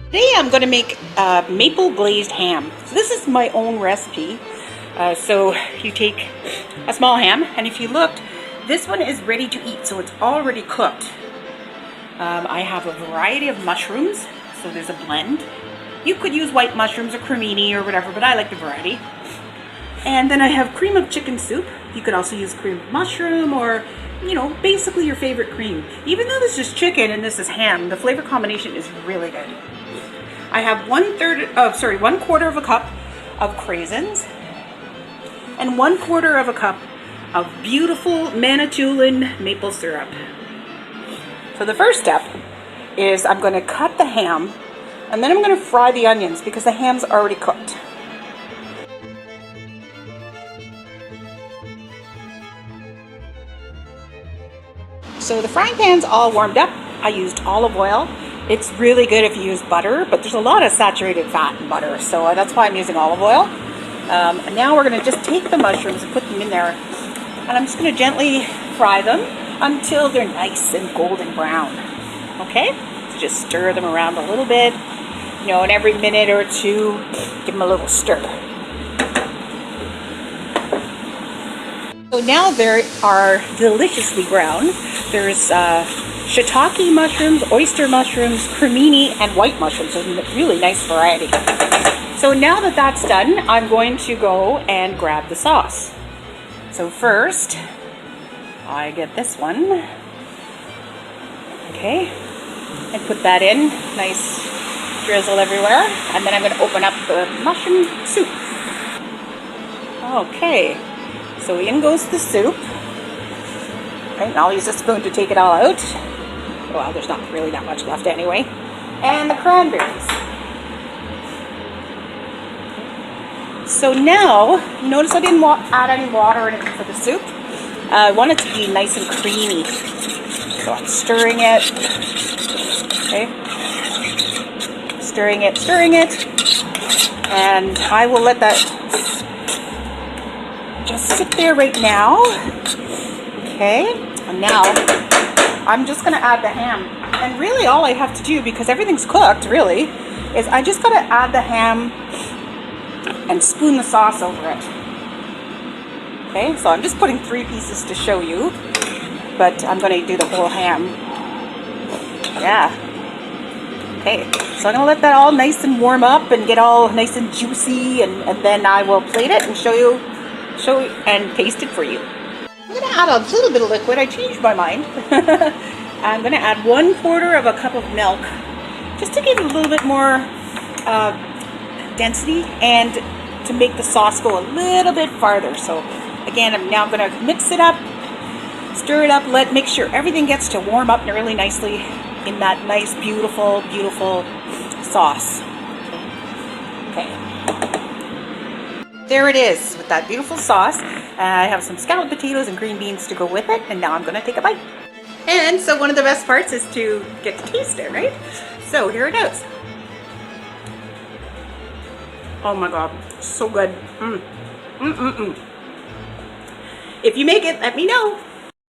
Today I'm going to make maple glazed ham. So this is my own recipe. So you take a small ham, and if you looked, this one is ready to eat, so it's already cooked. I have a variety of mushrooms, so there's a blend. You could use white mushrooms or cremini or whatever, but I like the variety. And then I have cream of chicken soup. You could also use cream of mushroom or, you know, basically your favorite cream. Even though this is chicken and this is ham, the flavor combination is really good. I have 1/4 of a cup of craisins and 1/4 of a cup of beautiful Manitoulin maple syrup. So the first step is I'm going to cut the ham, and then I'm going to fry the onions because the ham's already cooked. So the frying pan's all warmed up. I used olive oil. It's really good if you use butter, but there's a lot of saturated fat in butter, so that's why I'm using olive oil. And now we're going to just take the mushrooms and put them in there, and I'm just going to gently fry them until they're nice and golden brown. Okay? So just stir them around a little bit, you know, and every minute or two, give them a little stir. So now they are deliciously brown. There's shiitake mushrooms, oyster mushrooms, cremini, and white mushrooms. So a really nice variety. So now that that's done, I'm going to go and grab the sauce. So first, I get this one. Okay, and put that in, nice drizzle everywhere. And then I'm going to open up the mushroom soup. Okay, so in goes the soup. Right, and I'll use a spoon to take it all out. Well, there's not really that much left anyway. And the cranberries. So now, notice I didn't add any water in it for the soup. I want it to be nice and creamy. So I'm stirring it. Okay. Stirring it. And I will let that just sit there right now. Okay. And now I'm just going to add the ham. And really all I have to do, because everything's cooked really, is I just got to add the ham and spoon the sauce over it. Okay, so I'm just putting 3 pieces to show you, but I'm going to do the whole ham. Yeah. Okay, so I'm going to let that all nice and warm up and get all nice and juicy, and then I will plate it and show you and taste it for you. I'm going to add a little bit of liquid. I changed my mind. I'm going to add 1/4 of a cup of milk, just to give it a little bit more density and to make the sauce go a little bit farther. So again, I'm now going to mix it up, stir it up, make sure everything gets to warm up really nicely in that nice, beautiful, beautiful sauce. Okay. There it is with that beautiful sauce. I have some scalloped potatoes and green beans to go with it, and now I'm going to take a bite. And so one of the best parts is to get to taste it, right? So here it is. Oh my God, so good. If you make it, let me know.